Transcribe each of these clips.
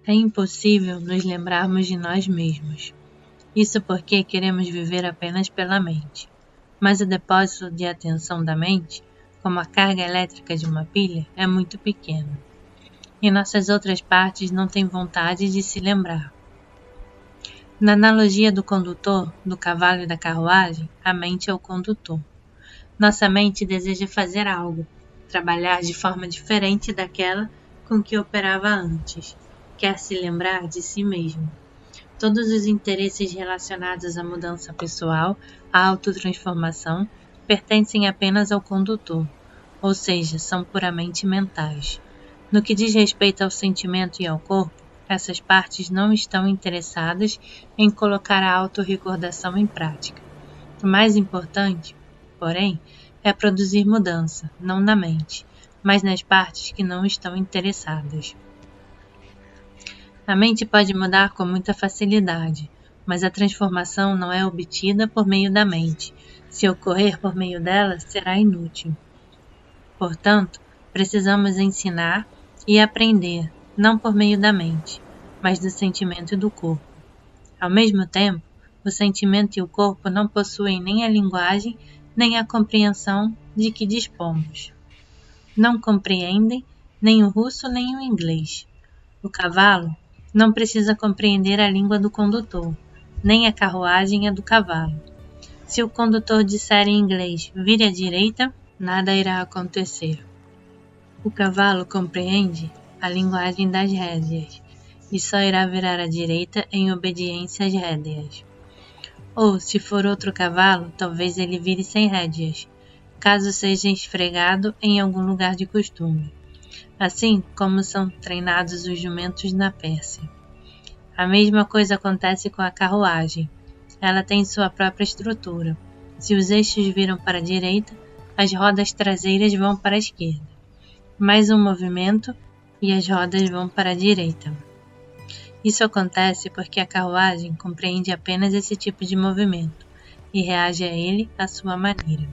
É impossível nos lembrarmos de nós mesmos. Isso porque queremos viver apenas pela mente. Mas o depósito de atenção da mente, como a carga elétrica de uma pilha, é muito pequeno. E nossas outras partes não têm vontade de se lembrar. Na analogia do condutor, do cavalo e da carruagem, a mente é o condutor. Nossa mente deseja fazer algo, trabalhar de forma diferente daquela com que operava antes. Quer se lembrar de si mesmo. Todos os interesses relacionados à mudança pessoal, à autotransformação, pertencem apenas ao condutor, ou seja, são puramente mentais. No que diz respeito ao sentimento e ao corpo, essas partes não estão interessadas em colocar a autorrecordação em prática. O mais importante, porém, é produzir mudança, não na mente, mas nas partes que não estão interessadas. A mente pode mudar com muita facilidade, mas a transformação não é obtida por meio da mente. Se ocorrer por meio dela, será inútil. Portanto, precisamos ensinar e aprender, não por meio da mente, mas do sentimento e do corpo. Ao mesmo tempo, o sentimento e o corpo não possuem nem a linguagem, nem a compreensão de que dispomos. Não compreendem nem o russo nem o inglês. O cavalo não precisa compreender a língua do condutor, nem a carruagem a do cavalo. Se o condutor disser em inglês, vire à direita, nada irá acontecer. O cavalo compreende a linguagem das rédeas e só irá virar à direita em obediência às rédeas. Ou, se for outro cavalo, talvez ele vire sem rédeas, caso seja esfregado em algum lugar de costume. Assim como são treinados os jumentos na Pérsia. A mesma coisa acontece com a carruagem. Ela tem sua própria estrutura. Se os eixos viram para a direita, as rodas traseiras vão para a esquerda. Mais um movimento e as rodas vão para a direita. Isso acontece porque a carruagem compreende apenas esse tipo de movimento e reage a ele à sua maneira.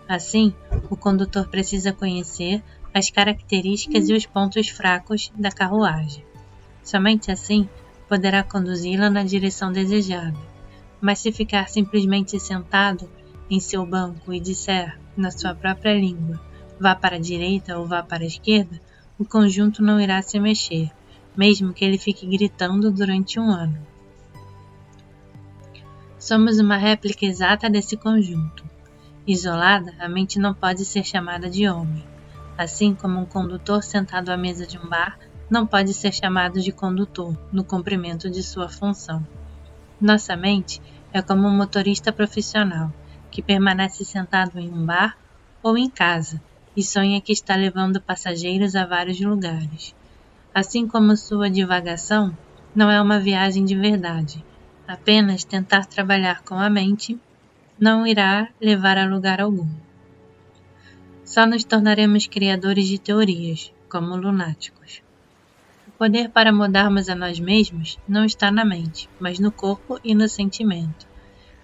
Assim, o condutor precisa conhecer as características e os pontos fracos da carruagem. Somente assim poderá conduzi-la na direção desejada. Mas se ficar simplesmente sentado em seu banco e disser, na sua própria língua, vá para a direita ou vá para a esquerda, o conjunto não irá se mexer, mesmo que ele fique gritando durante um ano. Somos uma réplica exata desse conjunto. Isolada, a mente não pode ser chamada de homem. Assim como um condutor sentado à mesa de um bar não pode ser chamado de condutor no cumprimento de sua função. Nossa mente é como um motorista profissional que permanece sentado em um bar ou em casa e sonha que está levando passageiros a vários lugares. Assim como sua divagação não é uma viagem de verdade, apenas tentar trabalhar com a mente não irá levar a lugar algum. Só nos tornaremos criadores de teorias, como lunáticos. O poder para mudarmos a nós mesmos não está na mente, mas no corpo e no sentimento.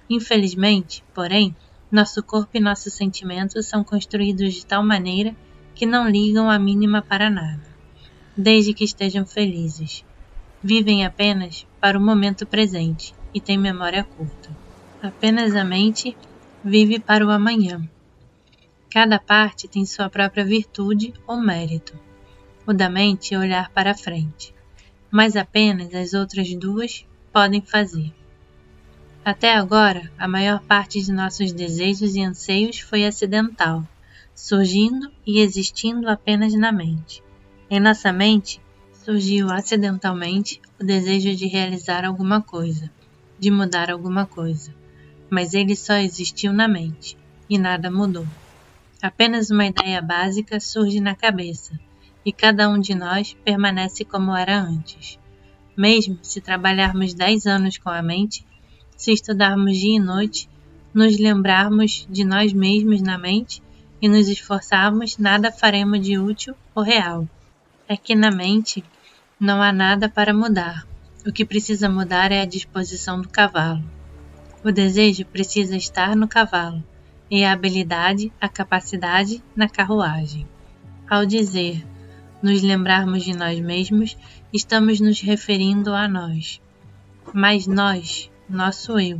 Infelizmente, porém, nosso corpo e nossos sentimentos são construídos de tal maneira que não ligam a mínima para nada, desde que estejam felizes. Vivem apenas para o momento presente e têm memória curta. Apenas a mente vive para o amanhã. Cada parte tem sua própria virtude ou mérito. O da mente é olhar para a frente, mas apenas as outras duas podem fazer. Até agora, a maior parte de nossos desejos e anseios foi acidental, surgindo e existindo apenas na mente. Em nossa mente, surgiu acidentalmente o desejo de realizar alguma coisa, de mudar alguma coisa, mas ele só existiu na mente, e nada mudou. Apenas uma ideia básica surge na cabeça, e cada um de nós permanece como era antes. Mesmo se trabalharmos 10 anos com a mente, se estudarmos dia e noite, nos lembrarmos de nós mesmos na mente e nos esforçarmos, nada faremos de útil ou real. É que na mente não há nada para mudar. O que precisa mudar é a disposição do cavalo. O desejo precisa estar no cavalo, e a habilidade, a capacidade, na carruagem. Ao dizer, nos lembrarmos de nós mesmos, estamos nos referindo a nós. Mas nós, nosso eu,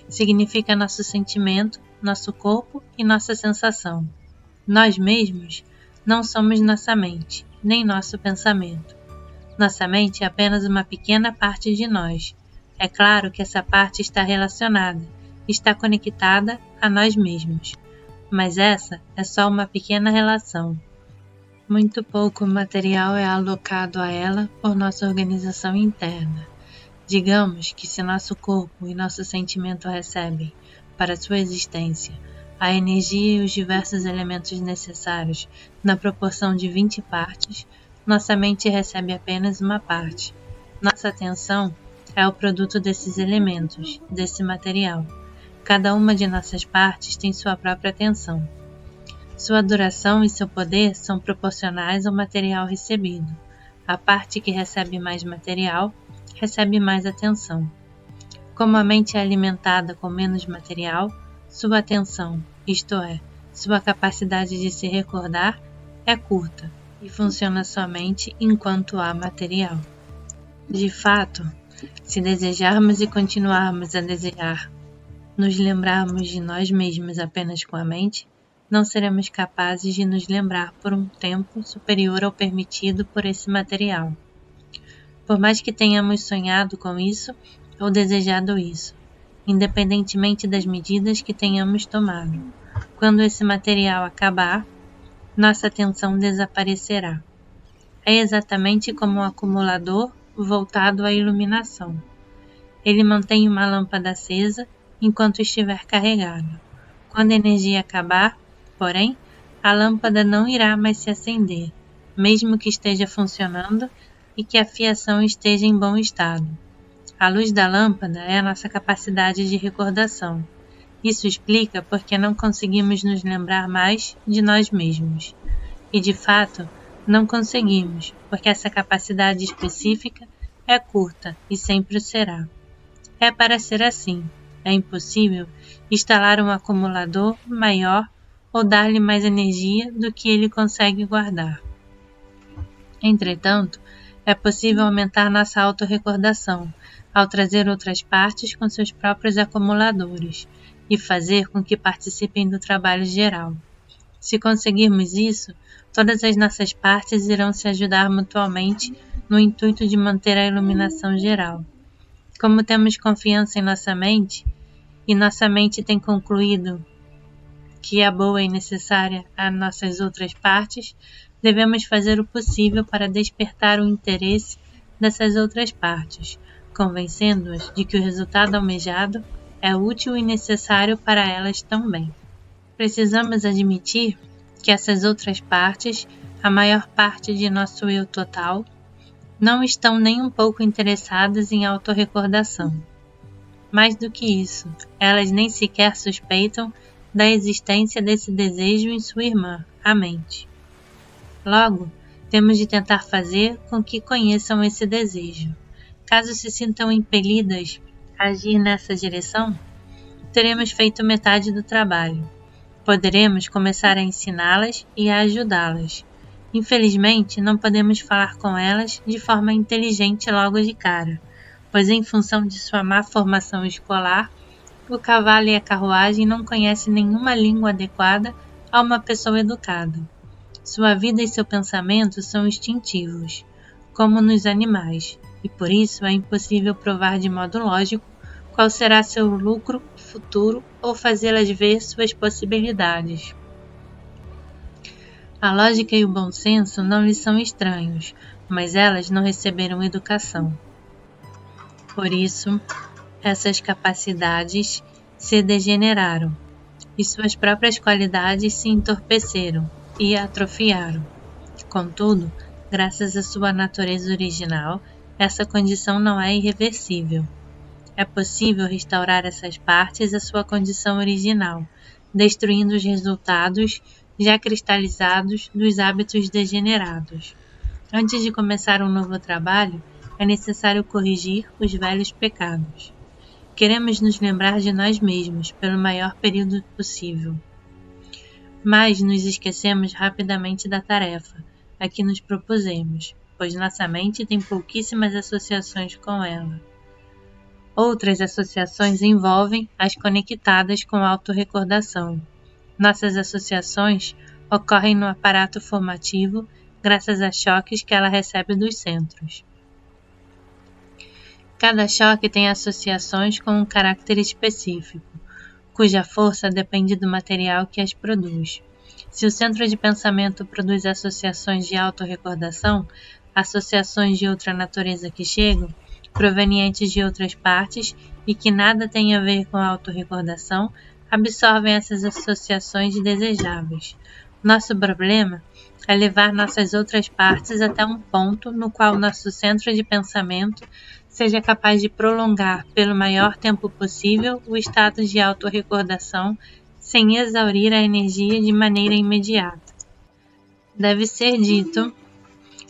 significa nosso sentimento, nosso corpo e nossa sensação. Nós mesmos não somos nossa mente, nem nosso pensamento. Nossa mente é apenas uma pequena parte de nós. É claro que essa parte está relacionada, está conectada a nós mesmos. Mas essa é só uma pequena relação. Muito pouco material é alocado a ela por nossa organização interna. Digamos que se nosso corpo e nosso sentimento recebem, para sua existência, a energia e os diversos elementos necessários na proporção de 20 partes, nossa mente recebe apenas uma parte. Nossa atenção é o produto desses elementos, desse material. Cada uma de nossas partes tem sua própria atenção. Sua duração e seu poder são proporcionais ao material recebido. A parte que recebe mais material, recebe mais atenção. Como a mente é alimentada com menos material, sua atenção, isto é, sua capacidade de se recordar, é curta e funciona somente enquanto há material. De fato, se desejarmos e continuarmos a desejar, nos lembrarmos de nós mesmos apenas com a mente, não seremos capazes de nos lembrar por um tempo superior ao permitido por esse material. Por mais que tenhamos sonhado com isso ou desejado isso, independentemente das medidas que tenhamos tomado, quando esse material acabar, nossa atenção desaparecerá. É exatamente como um acumulador voltado à iluminação. Ele mantém uma lâmpada acesa enquanto estiver carregado. Quando a energia acabar, porém, a lâmpada não irá mais se acender, mesmo que esteja funcionando e que a fiação esteja em bom estado. A luz da lâmpada é a nossa capacidade de recordação. Isso explica porque não conseguimos nos lembrar mais de nós mesmos. E, de fato, não conseguimos, porque essa capacidade específica é curta e sempre o será. É para ser assim. É impossível instalar um acumulador maior ou dar-lhe mais energia do que ele consegue guardar. Entretanto, é possível aumentar nossa autorrecordação ao trazer outras partes com seus próprios acumuladores e fazer com que participem do trabalho geral. Se conseguirmos isso, todas as nossas partes irão se ajudar mutuamente no intuito de manter a iluminação geral. Como temos confiança em nossa mente, e nossa mente tem concluído que é boa e necessária a nossas outras partes, devemos fazer o possível para despertar o interesse dessas outras partes, convencendo-as de que o resultado almejado é útil e necessário para elas também. Precisamos admitir que essas outras partes, a maior parte de nosso eu total, não estão nem um pouco interessadas em autorrecordação. Mais do que isso, elas nem sequer suspeitam da existência desse desejo em sua irmã, a mente. Logo, temos de tentar fazer com que conheçam esse desejo. Caso se sintam impelidas a agir nessa direção, teremos feito metade do trabalho. Poderemos começar a ensiná-las e a ajudá-las. Infelizmente, não podemos falar com elas de forma inteligente logo de cara, pois em função de sua má formação escolar, o cavalo e a carruagem não conhecem nenhuma língua adequada a uma pessoa educada. Sua vida e seu pensamento são instintivos, como nos animais, e por isso é impossível provar de modo lógico qual será seu lucro futuro ou fazê-las ver suas possibilidades. A lógica e o bom senso não lhes são estranhos, mas elas não receberam educação. Por isso, essas capacidades se degeneraram, e suas próprias qualidades se entorpeceram e atrofiaram. Contudo, graças à sua natureza original, essa condição não é irreversível. É possível restaurar essas partes à sua condição original, destruindo os resultados já cristalizados dos hábitos degenerados. Antes de começar um novo trabalho, é necessário corrigir os velhos pecados. Queremos nos lembrar de nós mesmos pelo maior período possível. Mas nos esquecemos rapidamente da tarefa, a que nos propusemos, pois nossa mente tem pouquíssimas associações com ela. Outras associações envolvem as conectadas com a autorrecordação. Nossas associações ocorrem no aparato formativo graças a choques que ela recebe dos centros. Cada choque tem associações com um caráter específico, cuja força depende do material que as produz. Se o centro de pensamento produz associações de autorrecordação, associações de outra natureza que chegam, provenientes de outras partes e que nada têm a ver com a autorrecordação, absorvem essas associações desejáveis. Nosso problema é levar nossas outras partes até um ponto no qual nosso centro de pensamento seja capaz de prolongar pelo maior tempo possível o estado de autorrecordação sem exaurir a energia de maneira imediata. Deve ser dito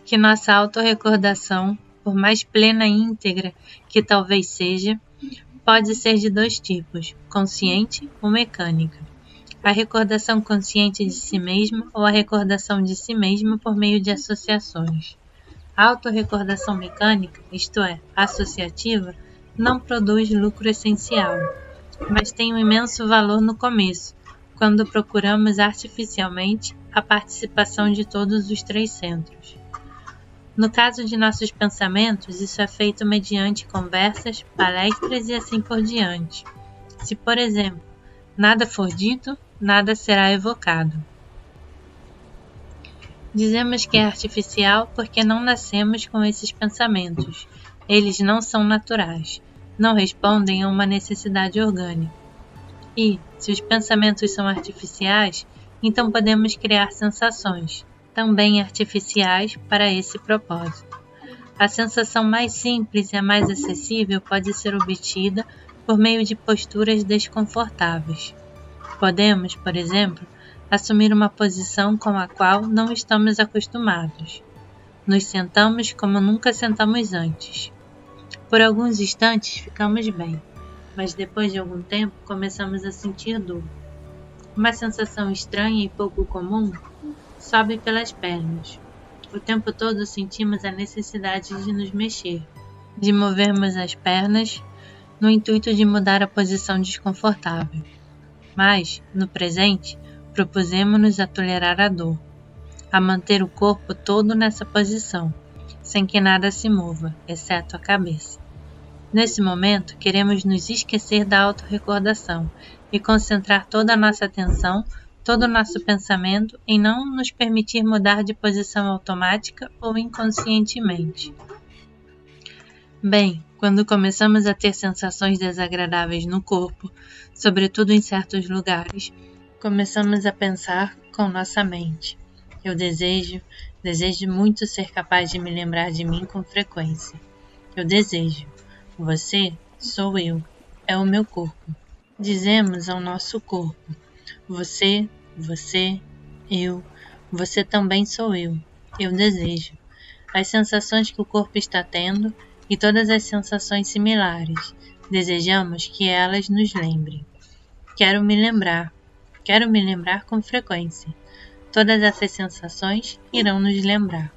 que nossa autorrecordação, por mais plena e íntegra que talvez seja, pode ser de dois tipos, consciente ou mecânica. A recordação consciente de si mesma ou a recordação de si mesma por meio de associações. A autorrecordação mecânica, isto é, associativa, não produz lucro essencial, mas tem um imenso valor no começo, quando procuramos artificialmente a participação de todos os três centros. No caso de nossos pensamentos, isso é feito mediante conversas, palestras e assim por diante. Se, por exemplo, nada for dito, nada será evocado. Dizemos que é artificial porque não nascemos com esses pensamentos. Eles não são naturais, não respondem a uma necessidade orgânica. E, se os pensamentos são artificiais, então podemos criar sensações, também artificiais, para esse propósito. A sensação mais simples e a mais acessível pode ser obtida por meio de posturas desconfortáveis. Podemos, por exemplo, assumir uma posição com a qual não estamos acostumados. Nos sentamos como nunca sentamos antes. Por alguns instantes ficamos bem, mas depois de algum tempo começamos a sentir dor. Uma sensação estranha e pouco comum sobe pelas pernas. O tempo todo sentimos a necessidade de nos mexer, de movermos as pernas no intuito de mudar a posição desconfortável. Mas, no presente, propusemos-nos a tolerar a dor, a manter o corpo todo nessa posição, sem que nada se mova, exceto a cabeça. Nesse momento, queremos nos esquecer da autorrecordação e concentrar toda a nossa atenção, todo o nosso pensamento em não nos permitir mudar de posição automática ou inconscientemente. Bem, quando começamos a ter sensações desagradáveis no corpo, sobretudo em certos lugares, começamos a pensar com nossa mente. Eu desejo muito ser capaz de me lembrar de mim com frequência. Eu desejo. Você sou eu. É o meu corpo. Dizemos ao nosso corpo. Você, eu. Você também sou eu. Eu desejo. As sensações que o corpo está tendo e todas as sensações similares. Desejamos que elas nos lembrem. Quero me lembrar com frequência. Todas essas sensações irão nos lembrar.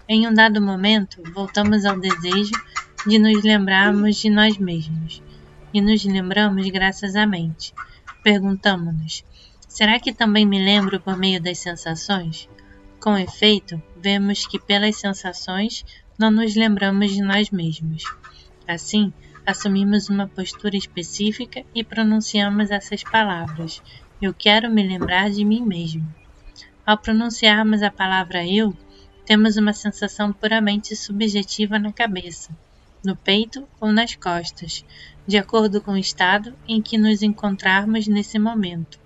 Em um dado momento, voltamos ao desejo de nos lembrarmos de nós mesmos. E nos lembramos graças à mente. Perguntamo-nos, será que também me lembro por meio das sensações? Com efeito, vemos que pelas sensações não nos lembramos de nós mesmos. Assim, assumimos uma postura específica e pronunciamos essas palavras. Eu quero me lembrar de mim mesmo. Ao pronunciarmos a palavra eu, temos uma sensação puramente subjetiva na cabeça, no peito ou nas costas, de acordo com o estado em que nos encontrarmos nesse momento.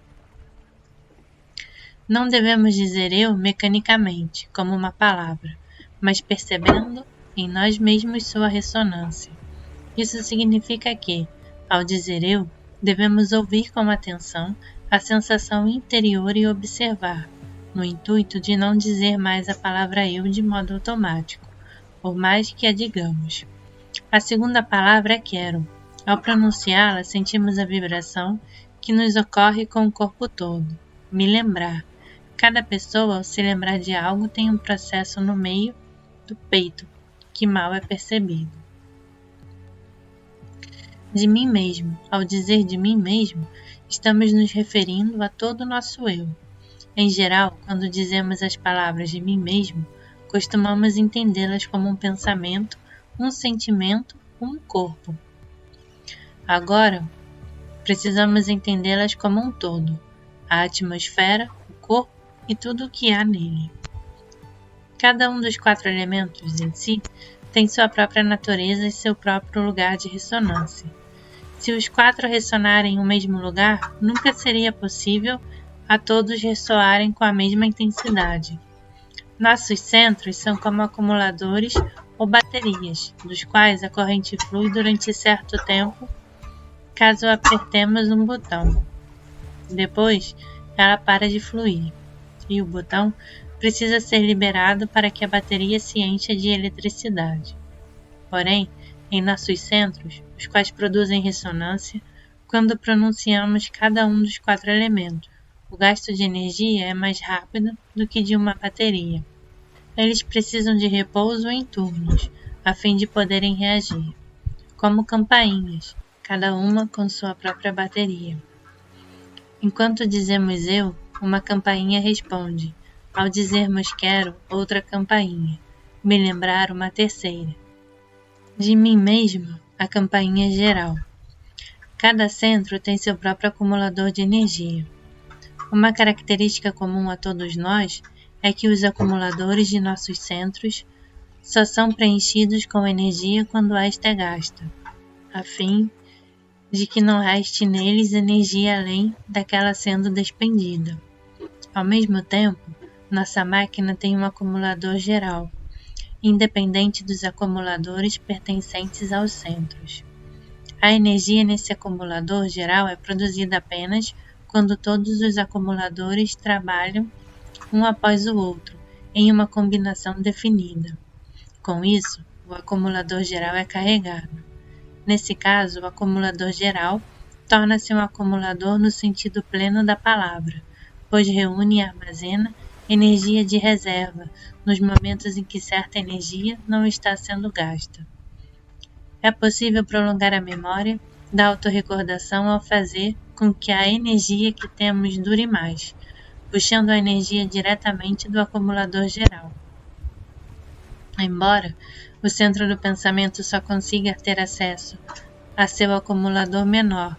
Não devemos dizer eu mecanicamente, como uma palavra, mas percebendo em nós mesmos sua ressonância. Isso significa que, ao dizer eu, devemos ouvir com atenção a sensação interior e observar, no intuito de não dizer mais a palavra eu de modo automático, por mais que a digamos. A segunda palavra é quero. Ao pronunciá-la, sentimos a vibração que nos ocorre com o corpo todo. Me lembrar. Cada pessoa, ao se lembrar de algo, tem um processo no meio do peito, que mal é percebido. De mim mesmo. Ao dizer de mim mesmo, estamos nos referindo a todo o nosso eu. Em geral, quando dizemos as palavras de mim mesmo, costumamos entendê-las como um pensamento, um sentimento ou um corpo. Agora, precisamos entendê-las como um todo, a atmosfera, o corpo e tudo o que há nele. Cada um dos 4 elementos em si tem sua própria natureza e seu próprio lugar de ressonância. Se os 4 ressonarem no mesmo lugar, nunca seria possível a todos ressoarem com a mesma intensidade. Nossos centros são como acumuladores ou baterias, dos quais a corrente flui durante certo tempo, caso apertemos um botão. Depois, ela para de fluir, e o botão precisa ser liberado para que a bateria se encha de eletricidade. Porém, em nossos centros, os quais produzem ressonância, quando pronunciamos cada um dos 4 elementos, o gasto de energia é mais rápido do que de uma bateria. Eles precisam de repouso em turnos, a fim de poderem reagir, como campainhas, cada uma com sua própria bateria. Enquanto dizemos eu, uma campainha responde. Ao dizermos quero, outra campainha. Me lembrar, uma terceira. De mim mesmo, a campainha geral. Cada centro tem seu próprio acumulador de energia. Uma característica comum a todos nós é que os acumuladores de nossos centros só são preenchidos com energia quando esta é gasta, a fim de que não reste neles energia além daquela sendo despendida. Ao mesmo tempo, nossa máquina tem um acumulador geral, independente dos acumuladores pertencentes aos centros. A energia nesse acumulador geral é produzida apenas quando todos os acumuladores trabalham um após o outro, em uma combinação definida. Com isso, o acumulador geral é carregado. Nesse caso, o acumulador geral torna-se um acumulador no sentido pleno da palavra, pois reúne e armazena energia de reserva nos momentos em que certa energia não está sendo gasta. É possível prolongar a memória da autorrecordação ao fazer com que a energia que temos dure mais, puxando a energia diretamente do acumulador geral. Embora o centro do pensamento só consiga ter acesso a seu acumulador menor,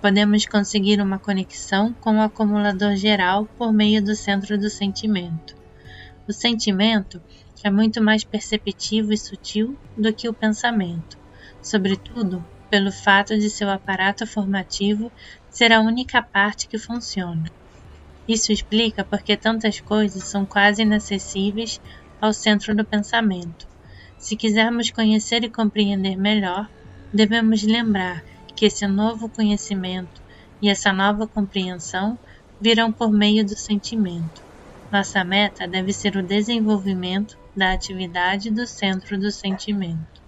podemos conseguir uma conexão com o acumulador geral por meio do centro do sentimento. O sentimento é muito mais perceptivo e sutil do que o pensamento, sobretudo pelo fato de seu aparato formativo ser a única parte que funciona. Isso explica porque tantas coisas são quase inacessíveis ao centro do pensamento. Se quisermos conhecer e compreender melhor, devemos lembrar que esse novo conhecimento e essa nova compreensão virão por meio do sentimento. Nossa meta deve ser o desenvolvimento da atividade do centro do sentimento.